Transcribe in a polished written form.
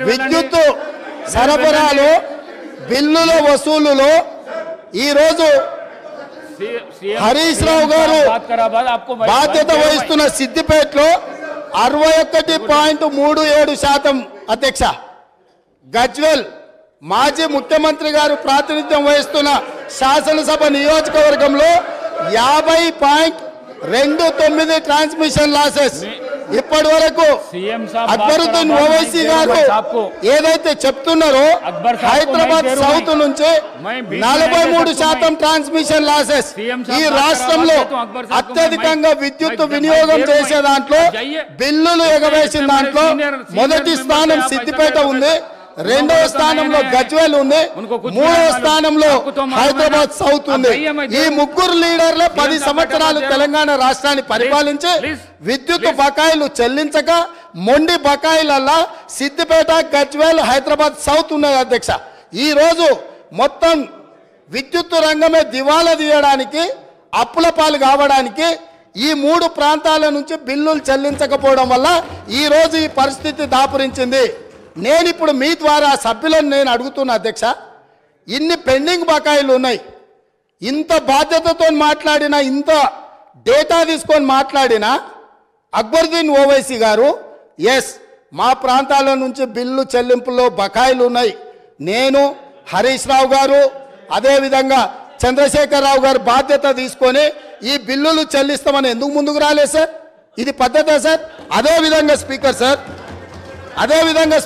విద్యుత్ సరఫరాలో బిల్లుల వసూలులో ఈ రోజు హరీష్ రావు గారు బాధ్యత వహిస్తున్న సిద్దిపేటలో 61.37% అధ్యక్ష, గజ్వెల్ మాజీ ముఖ్యమంత్రి గారు ప్రాతినిధ్యం వహిస్తున్న శాసనసభ నియోజకవర్గంలో 50.29 ట్రాన్స్మిషన్ లాసెస్. ఇప్పటి వరకు అక్బరుద్దీన్ ఓవైసీ గారు ఏదైతే చెప్తున్నారో హైదరాబాద్ సౌత్ నుంచి 43% ట్రాన్స్మిషన్ లాసెస్. ఈ రాష్ట్రంలో అత్యధికంగా విద్యుత్ వినియోగం చేసే దాంట్లో బిల్లులు ఎగవేసిన దాంట్లో మొదటి స్థానం సిద్దిపేట ఉంది, రెండవ స్థానంలో గజ్వేల్ ఉంది, మూడవ స్థానంలో హైదరాబాద్ సౌత్ ఉంది. ఈ ముగ్గురు లీడర్లు 10 సంవత్సరాలు తెలంగాణ రాష్ట్రాన్ని పరిపాలించి విద్యుత్ బకాయిలు చెల్లించక మొండి బకాయిలల్లా సిద్దిపేట, గజ్వేల్, హైదరాబాద్ సౌత్ ఉన్నది అధ్యక్ష. ఈ రోజు మొత్తం విద్యుత్ రంగమే దివాలా తీయడానికి, అప్పుల పాలు కావడానికి ఈ 3 ప్రాంతాల నుంచి బిల్లులు చెల్లించకపోవడం వల్ల ఈ రోజు ఈ పరిస్థితి దాపురించింది. నేను ఇప్పుడు మీ ద్వారా సభ్యులను నేను అడుగుతున్నా అధ్యక్ష, ఇన్ని పెండింగ్ బకాయిలు ఉన్నాయి, ఇంత బాధ్యతతో మాట్లాడినా, ఇంత డేటా తీసుకొని మాట్లాడినా అక్బరుద్దీన్ ఓవైసీ గారు ఎస్ మా ప్రాంతాల నుంచి బిల్లు చెల్లింపులో బకాయిలు ఉన్నాయి, నేను హరీష్ రావు గారు అదేవిధంగా చంద్రశేఖరరావు గారు బాధ్యత తీసుకొని ఈ బిల్లులు చెల్లిస్తామని ఎందుకు ముందుకు రాలేదు సార్? ఇది పద్ధతే సార్? అదేవిధంగా స్పీకర్ సార్, అదేవిధంగా